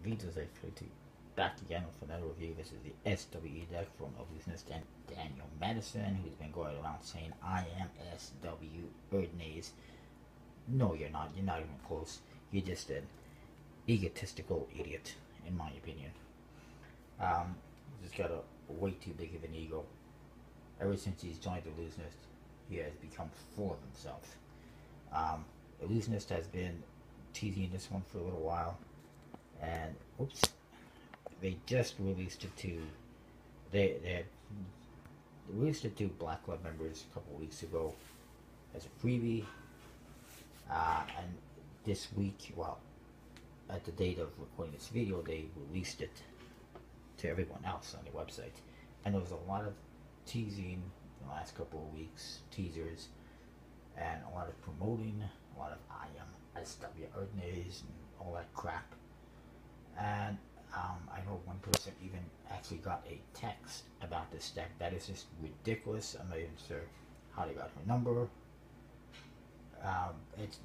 Beatles, I flew to back again with another review. This is the SWE deck from Illusionist and Daniel Madison, who's been going around saying, I am SW Erdnase. No, you're not. You're not even close. You're just an egotistical idiot, in my opinion. Just got a way too big of an ego. Ever since he's joined Illusionist, he has become full of himself. Illusionist has been teasing this one for a little while, and oops, they just released it to they released it to Black Club members a couple weeks ago as a freebie, and this week, well, at the date of recording this video, they released it to everyone else on their website, and there was a lot of teasing in the last couple of weeks, teasers, and a lot of promoting, a lot of I am SW Erdnase and all that crap. And I know one person even actually got a text about this deck. That is just ridiculous. I'm not even sure how they got her number. It's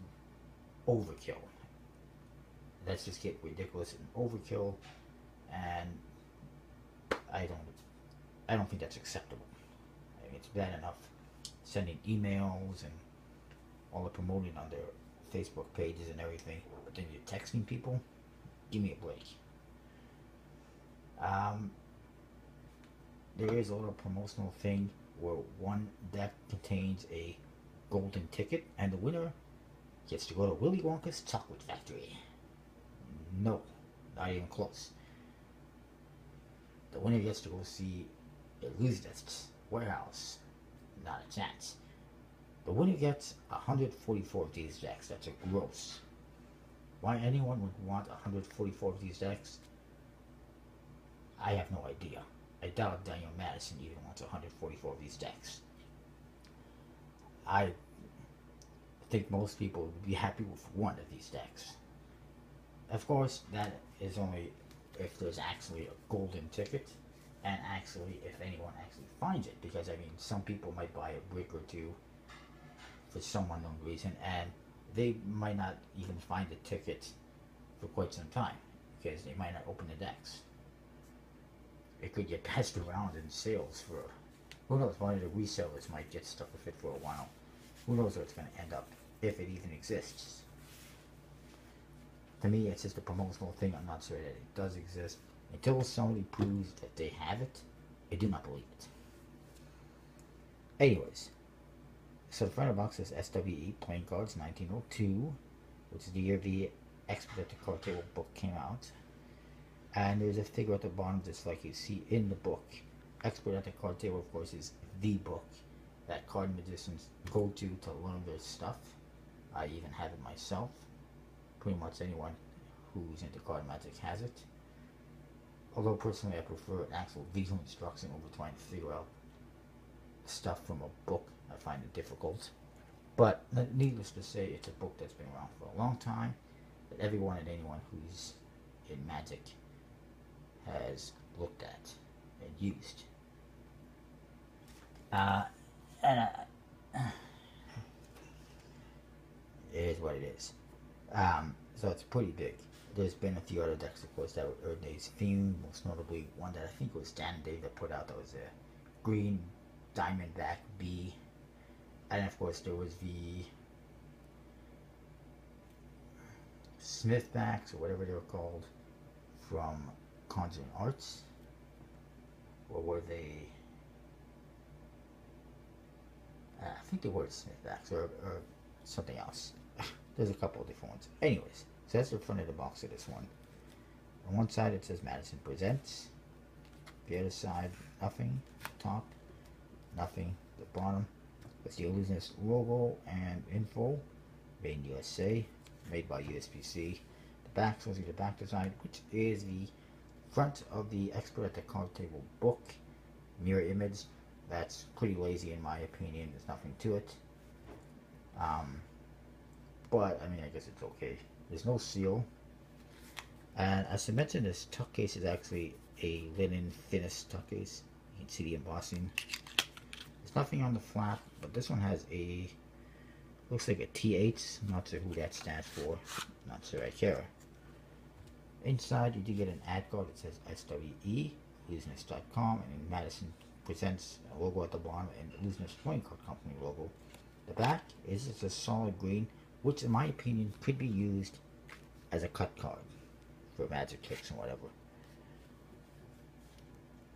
overkill. Let's just get ridiculous and overkill, and I don't think that's acceptable. I mean, it's bad enough sending emails and all the promoting on their Facebook pages and everything, but then you're texting people. Give me a break. There is a little promotional thing where one deck contains a golden ticket, and the winner gets to go to Willy Wonka's Chocolate Factory. No, not even close. The winner gets to go see Illusionist's warehouse. Not a chance. The winner gets 144 of these decks. That's a gross. Why anyone would want 144 of these decks, I have no idea. I doubt Daniel Madison even wants 144 of these decks. I think most people would be happy with one of these decks. Of course, that is only if there's actually a golden ticket, and actually if anyone actually finds it, because I mean, some people might buy a brick or two for some unknown reason, and they might not even find the ticket for quite some time, because they might not open the decks. It could get passed around in sales for, who knows, one of the resellers might get stuck with it for a while. Who knows where it's going to end up, if it even exists. To me, it's just a promotional thing. I'm not sure that it does exist. Until somebody proves that they have it, I do not believe it. Anyways, so the front of the box says SWE Playing Cards 1902, which is the year the Expert at the Card Table book came out. And there's a figure at the bottom just like you see in the book. Expert at the Card Table, of course, is the book that card magicians go to learn their stuff. I even have it myself. Pretty much anyone who's into card magic has it. Although personally I prefer an actual visual instruction over trying to figure out stuff from a book. I find it difficult. But needless to say, it's a book that's been around for a long time, that everyone and anyone who's in magic has looked at and used. It is what it is. So it's pretty big. There's been a few other decks, of course, that were Erdnase themed, most notably one that I think was Dan Dave that put out, that was a green Diamondback B. And of course there was the Smithbacks, or whatever they were called, from Conjuring Arts. Or were they... I think they were Smithbacks, or something else. There's a couple of different ones. Anyways, so that's the front of the box of this one. On one side it says Madison Presents. The other side, nothing. Top, nothing. The bottom, it's the Illusionist logo and info. Made in USA, made by USPC. The back shows you the back design, which is the front of the Expert at the Card Table book. Mirror image. That's pretty lazy in my opinion. There's nothing to it. But I mean, I guess it's okay. There's no seal. And as I mentioned, this tuck case is actually a linen thinnest tuck case. You can see the embossing. There's nothing on the flap, but this one has a, looks like a TH. I'm not sure who that stands for. Not sure I care. Inside, you do get an ad card that says SWE, Illusionist.com, and Madison presents a logo at the bottom and Illusionist Playing Card Company logo. The back is just a solid green, which in my opinion could be used as a cut card for magic tricks and whatever.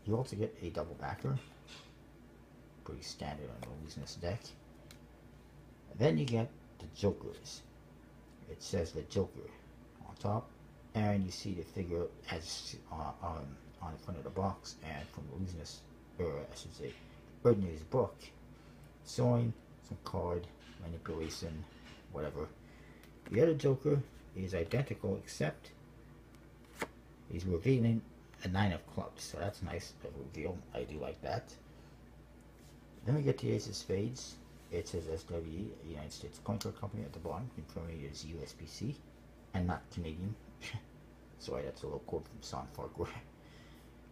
You also get a double backer, pretty standard on the Illusionist deck. Then you get the Jokers. It says the Joker on top, and you see the figure as on the front of the box, and from the Illusionist, or I should say, Ordinary's book, showing some card manipulation, whatever. The other Joker is identical, except he's revealing a 9 of clubs, so that's nice, a reveal. I do like that. Then we get the Ace of Spades. It says SWE, United States Coin Card Company at the bottom, confirming it is USPC and not Canadian. Sorry, that's a little quote from Son Farquhar.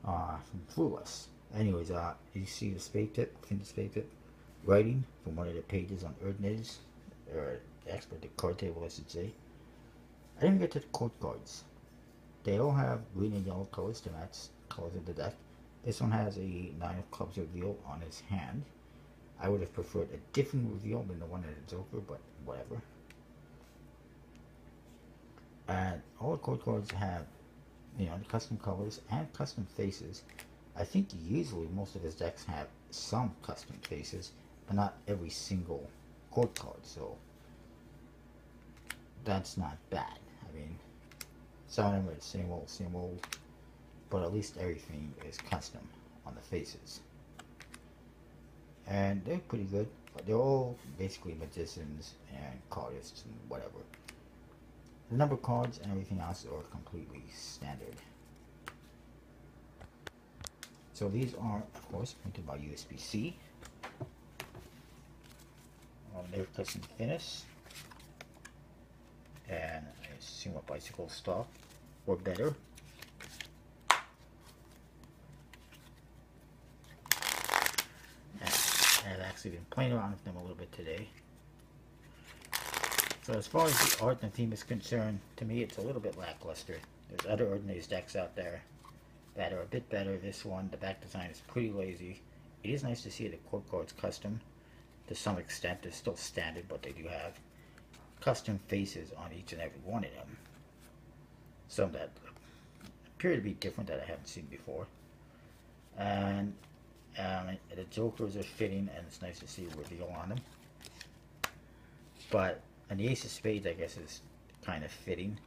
From Clueless. Anyways, you see the spade tip, the spade tip, writing from one of the pages on Erdnez, or expert the card table, I should say. I didn't get to the court cards. They all have green and yellow colors to match colors of the deck. This one has a 9 of clubs reveal on his hand. I would have preferred a different reveal than the one at the Joker, but whatever. And all the code cards have, the custom colors and custom faces. I think usually most of his decks have some custom faces, but not every single code card, so that's not bad. I mean, some of them are the same old, but at least everything is custom on the faces. And they're pretty good, but they're all basically magicians and cardists and whatever. The number cards and everything else are completely standard. So these are, of course, printed by USPC. They're custom finish, and I assume a bicycle stock or better. I've actually been playing around with them a little bit today. So as far as the art and theme is concerned, to me it's a little bit lackluster. There's other Ordinary's decks out there that are a bit better. This one, the back design is pretty lazy. It is nice to see the court cards custom to some extent. They're still standard, but they do have custom faces on each and every one of them. Some that appear to be different that I haven't seen before. And the Jokers are fitting, and it's nice to see a reveal on them. But and the Ace of Spades, I guess, is kind of fitting.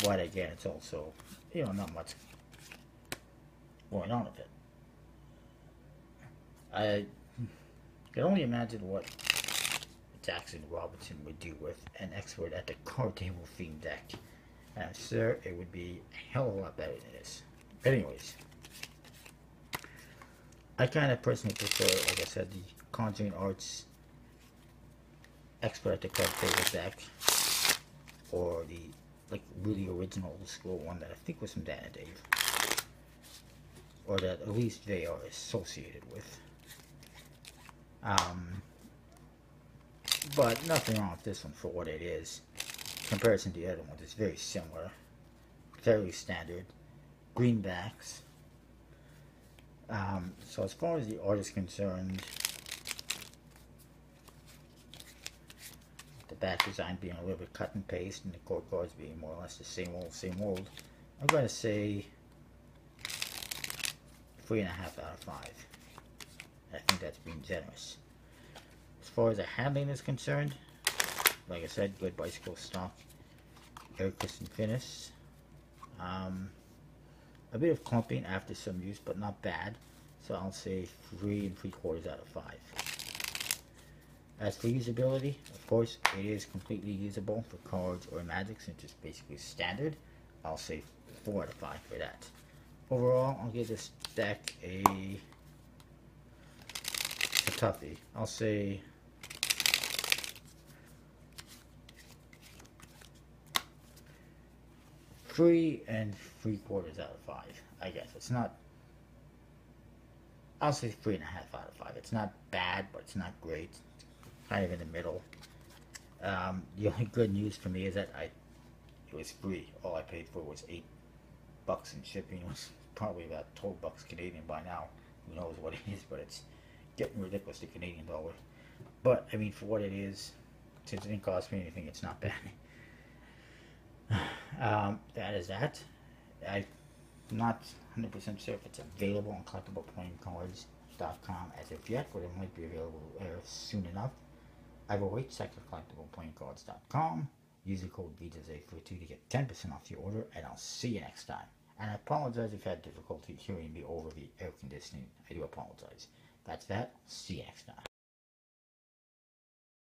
But again, it's also, not much going on with it. I can only imagine what Jackson Robinson would do with an expert at the card table themed deck. And I'm sure it would be a hell of a lot better than this. But anyways, I kind of personally prefer, like I said, the Conjuring Arts expert at the card table deck, or the really original old school one that I think was from Dan and Dave, or that at least they are associated with. But nothing wrong with this one for what it is. In comparison to the other ones, it's very similar, fairly standard, greenbacks. So as far as the art is concerned, the back design being a little bit cut and paste, and the core cards being more or less the same old, I'm going to say 3.5 out of 5. I think that's being generous. As far as the handling is concerned, like I said, good bicycle stock, air cushion finish. A bit of clumping after some use, but not bad. So I'll say 3 3/4 out of 5. As for usability, of course, it is completely usable for cards or magic, since it's basically standard. I'll say 4 out of 5 for that. Overall, I'll give this deck a toughie. I'll say 3 3/4 out of 5. I guess it's not. I'll say 3.5 out of 5. It's not bad, but it's not great. It's kind of in the middle. The only good news for me is that I It was free. All I paid for was $8 in shipping. It was probably about $12 Canadian by now. Who knows what it is, but it's getting ridiculous, the Canadian dollar. But I mean, for what it is, since it didn't cost me anything, it's not bad. That is that. I'm not 100% sure if it's available on collectibleplayingcards.com as of yet, but it might be available soon enough. Either way, check out collectibleplayingcards.com. Use the code VJZ42 to get 10% off your order, and I'll see you next time. And I apologize if you had difficulty hearing me over the air conditioning. I do apologize. That's that. See you next time.